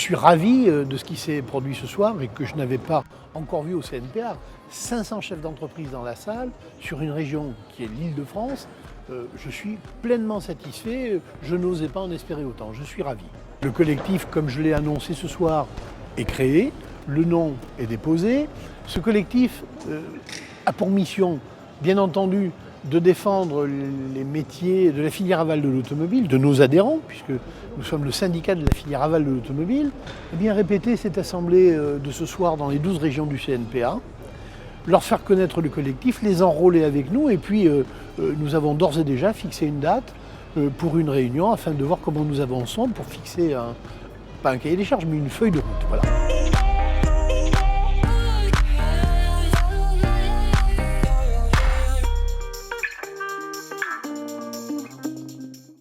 suis ravi de ce qui s'est produit ce soir et que je n'avais pas encore vu au CNPA. 500 chefs d'entreprise dans la salle, sur une région qui est l'Île-de-France. Je suis pleinement satisfait, je n'osais pas en espérer autant, je suis ravi. Le collectif, comme je l'ai annoncé ce soir, est créé, le nom est déposé. Ce collectif a pour mission, bien entendu, de défendre les métiers de la filière aval de l'automobile, de nos adhérents, puisque nous sommes le syndicat de la filière aval de l'automobile, et bien répéter cette assemblée de ce soir dans les 12 régions du CNPA, leur faire connaître le collectif, les enrôler avec nous, et puis nous avons d'ores et déjà fixé une date pour une réunion afin de voir comment nous avançons pour fixer, pas un cahier des charges, mais une feuille de route. Voilà.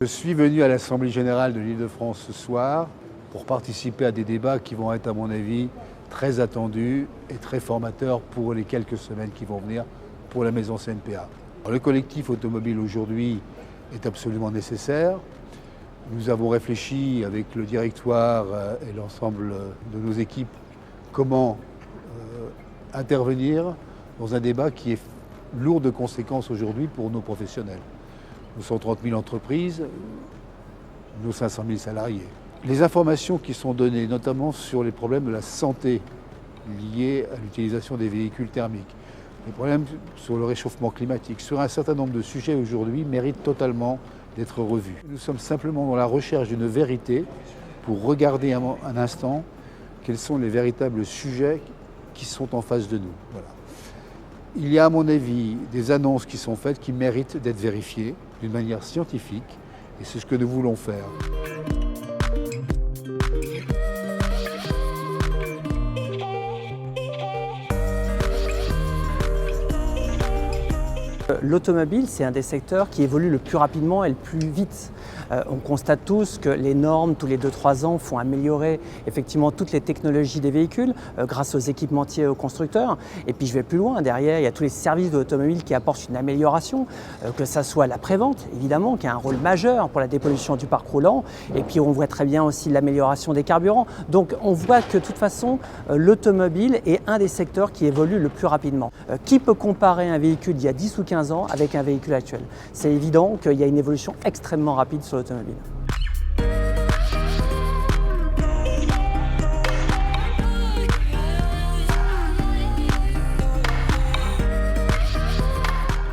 Je suis venu à l'Assemblée générale de l'Île-de-France ce soir pour participer à des débats qui vont être, à mon avis, très attendus et très formateurs pour les quelques semaines qui vont venir pour la maison CNPA. Alors, le collectif automobile aujourd'hui est absolument nécessaire. Nous avons réfléchi avec le directoire et l'ensemble de nos équipes comment intervenir dans un débat qui est lourd de conséquences aujourd'hui pour nos professionnels. Nos 130 000 entreprises, nos 500 000 salariés. Les informations qui sont données, notamment sur les problèmes de la santé liés à l'utilisation des véhicules thermiques, les problèmes sur le réchauffement climatique, sur un certain nombre de sujets aujourd'hui, méritent totalement d'être revus. Nous sommes simplement dans la recherche d'une vérité pour regarder un instant quels sont les véritables sujets qui sont en face de nous. Voilà. Il y a, à mon avis, des annonces qui sont faites qui méritent d'être vérifiées d'une manière scientifique, et c'est ce que nous voulons faire. L'automobile, c'est un des secteurs qui évolue le plus rapidement et le plus vite. On constate tous que les normes, tous les 2-3 ans, font améliorer effectivement toutes les technologies des véhicules grâce aux équipementiers et aux constructeurs. Et puis je vais plus loin, derrière, il y a tous les services de l'automobile qui apportent une amélioration, que ça soit la prévente, évidemment, qui a un rôle majeur pour la dépollution du parc roulant. Et puis on voit très bien aussi l'amélioration des carburants. Donc on voit que de toute façon, l'automobile est un des secteurs qui évolue le plus rapidement. Qui peut comparer un véhicule d'il y a 10 ou 15 ans avec un véhicule actuel? C'est évident qu'il y a une évolution extrêmement rapide sur l'automobile.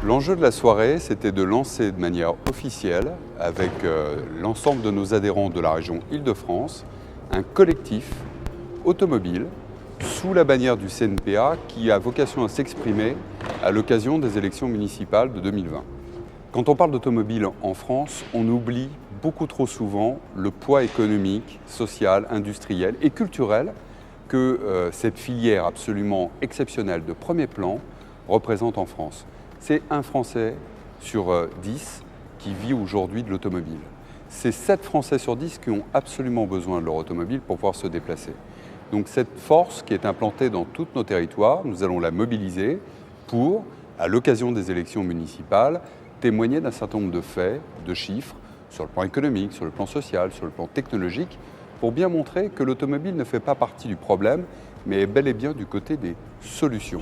L'enjeu de la soirée, c'était de lancer de manière officielle, avec l'ensemble de nos adhérents de la région Île-de-France, un collectif automobile sous la bannière du CNPA qui a vocation à s'exprimer à l'occasion des élections municipales de 2020. Quand on parle d'automobile en France, on oublie beaucoup trop souvent le poids économique, social, industriel et culturel que cette filière absolument exceptionnelle de premier plan représente en France. C'est un Français sur 10 qui vit aujourd'hui de l'automobile. C'est 7 Français sur 10 qui ont absolument besoin de leur automobile pour pouvoir se déplacer. Donc cette force qui est implantée dans tous nos territoires, nous allons la mobiliser pour, à l'occasion des élections municipales, témoigner d'un certain nombre de faits, de chiffres, sur le plan économique, sur le plan social, sur le plan technologique, pour bien montrer que l'automobile ne fait pas partie du problème, mais est bel et bien du côté des solutions.